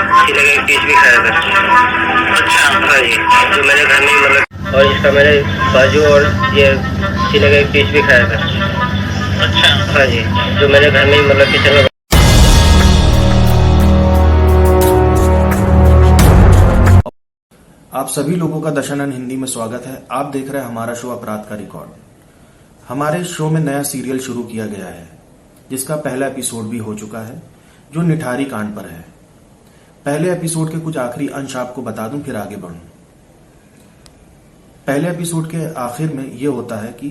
शीला का एक पीस भी खाया था। अच्छा। हाँ जी, जो मेरे घर में मतलब, और इसका मैंने बाजू और ये शीला का एक पीस भी खाया था। अच्छा। हाँ जी, जो मेरे घर में मतलब किचन में। आप सभी लोगों का दशानन हिंदी में स्वागत है। आप देख रहे हैं हमारा शो अपराध का रिकॉर्ड। हमारे शो में नया सीरियल शुरू किया गया है, जिसका पहला एपिसोड भी हो चुका है, जो निठारी कांड पर है। पहले एपिसोड के कुछ आखिरी अंश आपको बता दूं, फिर आगे बढ़ूं। पहले एपिसोड के आखिर में यह होता है कि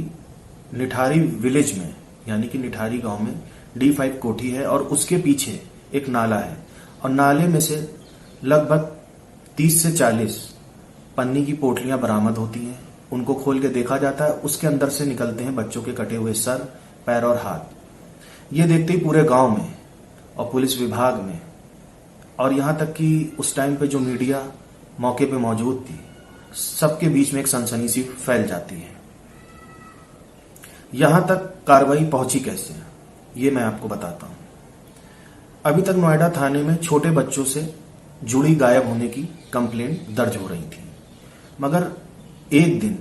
निठारी विलेज में, यानी कि निठारी गांव में D5 कोठी है और उसके पीछे एक नाला है, और नाले में से लगभग 30 से 40 पन्नी की पोटलियां बरामद होती हैं। उनको खोल के देखा जाता है, उसके अंदर से निकलते हैं बच्चों के कटे हुए सर, पैर और हाथ। ये देखते ही पूरे गांव में और पुलिस विभाग में, और यहां तक कि उस टाइम पे जो मीडिया मौके पे मौजूद थी, सबके बीच में एक सनसनी सी फैल जाती है। यहां तक कार्रवाई पहुंची कैसे, ये मैं आपको बताता हूं। अभी तक नोएडा थाने में छोटे बच्चों से जुड़ी गायब होने की कंप्लेंट दर्ज हो रही थी, मगर एक दिन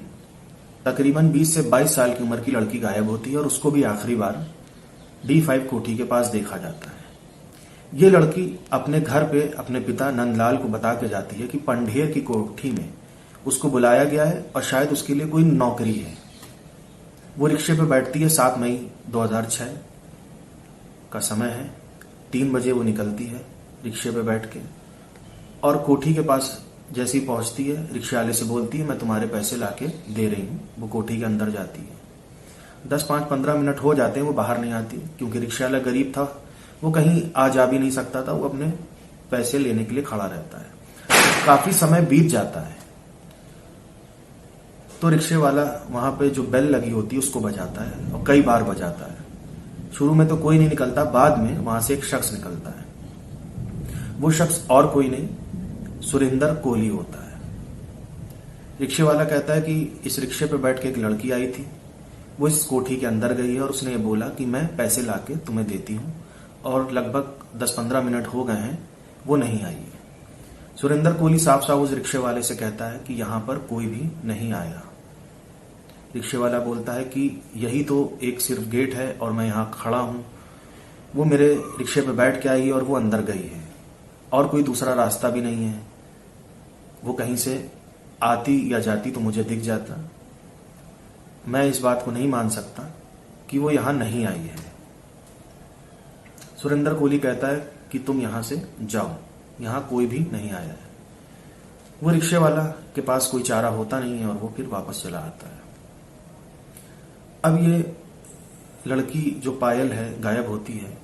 तकरीबन 20 से 22 साल की उम्र की लड़की गायब होती है, और उसको भी आखिरी बार D5 कोठी के पास देखा जाता है। ये लड़की अपने घर पे अपने पिता नंदलाल को बता के जाती है कि पंढेर की कोठी में उसको बुलाया गया है और शायद उसके लिए कोई नौकरी है। वो रिक्शे पे बैठती है। 7 मई 2006 का समय है। 3 बजे वो निकलती है रिक्शे पे बैठ के, और कोठी के पास जैसे ही पहुंचती है, रिक्शे वाले से बोलती है, मैं तुम्हारे पैसे लाके दे रही हूं। वो कोठी के अंदर जाती है। 10-15 मिनट हो जाते हैं, वो बाहर नहीं आती, क्योंकि रिक्शा वाला गरीब था, वो कहीं आ जा भी नहीं सकता था। वो अपने पैसे लेने के लिए खड़ा रहता है। काफी समय बीत जाता है, तो रिक्शे वाला वहां पे जो बेल लगी होती है उसको बजाता है, और कई बार बजाता है। शुरू में तो कोई नहीं निकलता, बाद में वहां से एक शख्स निकलता है। वो शख्स और कोई नहीं, सुरेंद्र कोहली होता है। रिक्शे वाला कहता है कि इस रिक्शे पे बैठ के एक लड़की आई थी, वो इस कोठी के अंदर गई है और उसने ये बोला कि मैं पैसे लाके तुम्हें देती हूं, और लगभग 10-15 मिनट हो गए हैं, वो नहीं आई है। सुरेंद्र कोहली साफ साफ उस रिक्शे वाले से कहता है कि यहां पर कोई भी नहीं आया। रिक्शे वाला बोलता है कि यही तो एक सिर्फ गेट है और मैं यहां खड़ा हूं। वो मेरे रिक्शे पे बैठ के आई और वो अंदर गई है, और कोई दूसरा रास्ता भी नहीं है। वो कहीं से आती या जाती तो मुझे दिख जाता। मैं इस बात को नहीं मान सकता कि वो यहां नहीं आई है। सुरेंद्र कोहली कहता है कि तुम यहां से जाओ, यहां कोई भी नहीं आया है। वो रिक्शे वाला के पास कोई चारा होता नहीं है, और वो फिर वापस चला आता है। अब ये लड़की जो पायल है गायब होती है,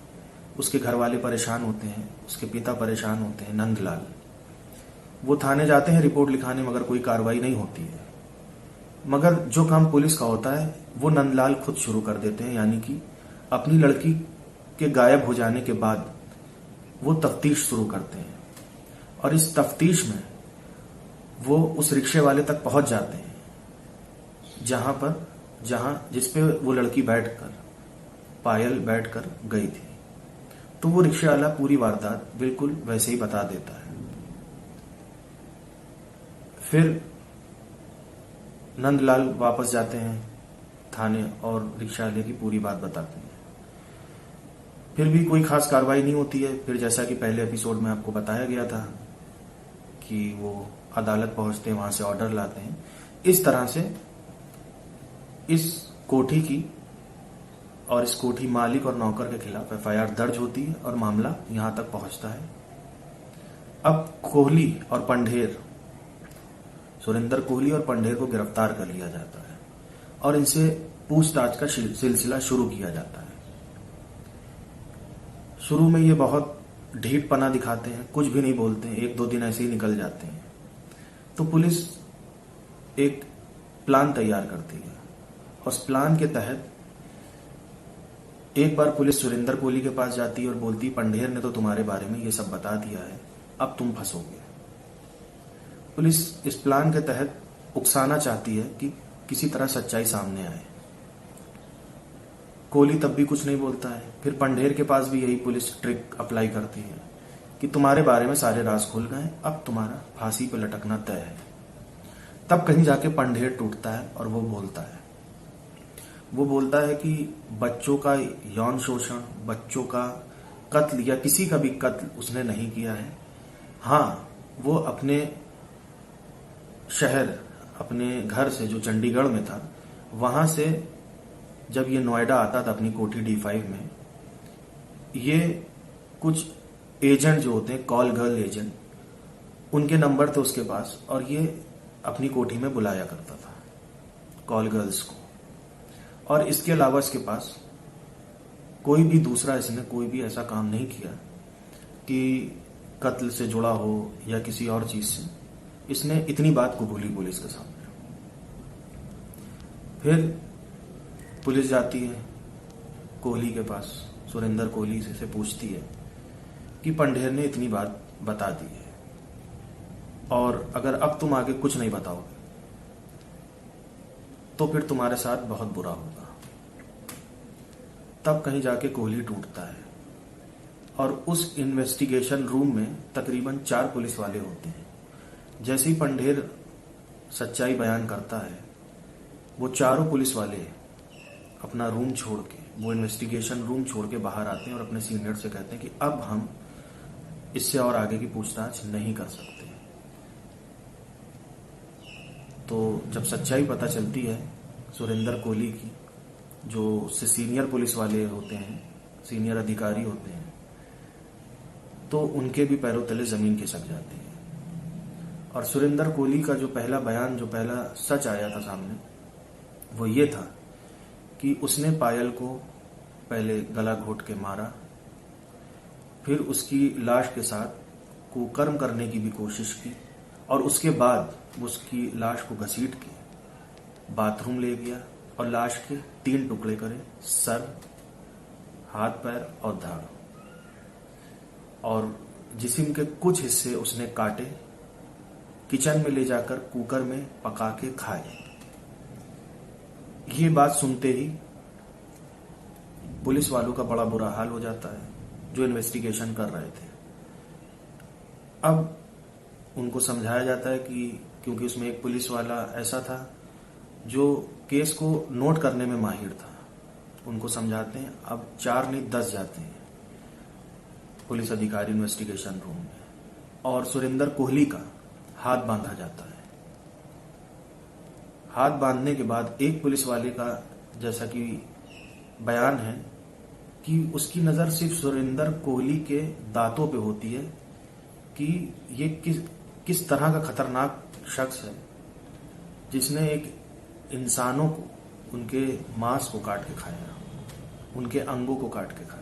उसके घर वाले परेशान होते हैं, उसके पिता परेशान होते हैं, नंदलाल। वो थाने जाते हैं रिपोर्ट लिखाने, मगर कोई कार्रवाई नहीं होती है। मगर जो काम पुलिस का होता है वो नंदलाल खुद शुरू कर देते हैं, यानी कि अपनी लड़की के गायब हो जाने के बाद वो तफ्तीश शुरू करते हैं, और इस तफ्तीश में वो उस रिक्शे वाले तक पहुंच जाते हैं जिसपे वो लड़की बैठकर, पायल बैठकर गई थी। तो वो रिक्शे वाला पूरी वारदात बिल्कुल वैसे ही बता देता है। फिर नंदलाल वापस जाते हैं थाने और रिक्शा वाले की पूरी बात बताते हैं। फिर भी कोई खास कार्रवाई नहीं होती है। फिर जैसा कि पहले एपिसोड में आपको बताया गया था कि वो अदालत पहुंचते हैं, वहां से ऑर्डर लाते हैं। इस तरह से इस कोठी की और इस कोठी मालिक और नौकर के खिलाफ FIR दर्ज होती है, और मामला यहां तक पहुंचता है। अब कोहली और पंढेर, सुरेंद्र कोहली और पंढेर को गिरफ्तार कर लिया जाता है, और इनसे पूछताछ का सिलसिला शुरू किया जाता है। शुरू में ये बहुत ढीठपना दिखाते हैं, कुछ भी नहीं बोलते हैं, 1-2 दिन ऐसे ही निकल जाते हैं। तो पुलिस एक प्लान तैयार करती है, और उस प्लान के तहत एक बार पुलिस सुरेंद्र कोहली के पास जाती है और बोलती, पंढेर ने तो तुम्हारे बारे में ये सब बता दिया है, अब तुम फंसोगे। पुलिस इस प्लान के तहत उकसाना चाहती है कि किसी तरह सच्चाई सामने आए। कोहली तब भी कुछ नहीं बोलता है। फिर पंढेर के पास भी यही पुलिस ट्रिक अप्लाई करती है कि तुम्हारे बारे में सारे राज खुल गए, अब तुम्हारा फांसी पे लटकना तय है। तब कहीं जाके पंढेर टूटता है और वो बोलता है कि बच्चों का यौन शोषण, बच्चों का कत्ल या किसी का भी कत्ल उसने नहीं किया है। हाँ, वो अपने शहर, अपने घर से जो चंडीगढ़ में था, वहां से जब ये नोएडा आता था अपनी कोठी D5 में, ये कुछ एजेंट जो होते हैं, कॉल गर्ल एजेंट, उनके नंबर थे उसके पास और ये अपनी कोठी में बुलाया करता था कॉल गर्ल्स को। और इसके अलावा इसके पास कोई भी दूसरा, इसने कोई भी ऐसा काम नहीं किया कि कत्ल से जुड़ा हो या किसी और चीज से। इसने इतनी बात कबूली पुलिस के सामने। फिर पुलिस जाती है कोहली के पास, सुरेंद्र कोहली से पूछती है कि पंढेर ने इतनी बात बता दी है और अगर अब तुम आगे कुछ नहीं बताओगे तो फिर तुम्हारे साथ बहुत बुरा होगा। तब कहीं जाके कोहली टूटता है और उस इन्वेस्टिगेशन रूम में तकरीबन 4 पुलिस वाले होते हैं। जैसे ही पंढेर सच्चाई बयान करता है, वो चारों पुलिस वाले अपना रूम छोड़ के, वो इन्वेस्टिगेशन रूम छोड़ के बाहर आते हैं और अपने सीनियर से कहते हैं कि अब हम इससे और आगे की पूछताछ नहीं कर सकते। तो जब सच्चाई पता चलती है सुरेंद्र कोहली की, जो उससे सीनियर पुलिस वाले होते हैं, सीनियर अधिकारी होते हैं, तो उनके भी पैरों तले जमीन खिसक जाती है। और सुरेंद्र कोहली का जो पहला बयान, जो पहला सच आया था सामने, वो ये था कि उसने पायल को पहले गला घोट के मारा, फिर उसकी लाश के साथ कुकर्म करने की भी कोशिश की और उसके बाद उसकी लाश को घसीट के बाथरूम ले गया और लाश के 3 टुकड़े करे, सर, हाथ पैर और धाड़, और जिस्म के कुछ हिस्से उसने काटे, किचन में ले जाकर कुकर में पका के खाए। ये बात सुनते ही पुलिस वालों का बड़ा बुरा हाल हो जाता है जो इन्वेस्टिगेशन कर रहे थे। अब उनको समझाया जाता है कि क्योंकि उसमें एक पुलिस वाला ऐसा था जो केस को नोट करने में माहिर था, उनको समझाते हैं। अब 4 नहीं 10 जाते हैं पुलिस अधिकारी इन्वेस्टिगेशन रूम में और सुरेंद्र कोहली का हाथ बांधा जाता है। हाथ बांधने के बाद एक पुलिस वाले का, जैसा कि बयान है, कि उसकी नजर सिर्फ सुरेंद्र कोहली के दांतों पे होती है कि ये किस तरह का खतरनाक शख्स है जिसने एक इंसानों को, उनके मांस को काट के खाया, उनके अंगों को काट के खाया।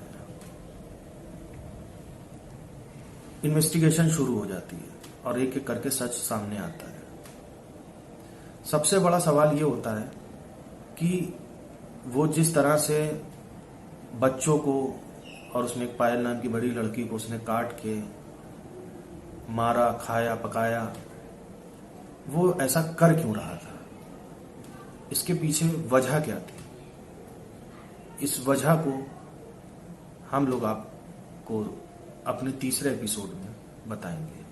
इन्वेस्टिगेशन शुरू हो जाती है और एक एक करके सच सामने आता है। सबसे बड़ा सवाल ये होता है कि वो जिस तरह से बच्चों को, और उसमें एक पायल नाम की बड़ी लड़की को उसने काट के मारा, खाया, पकाया, वो ऐसा कर क्यों रहा था? इसके पीछे वजह क्या थी? इस वजह को हम लोग आपको अपने तीसरे एपिसोड में बताएंगे।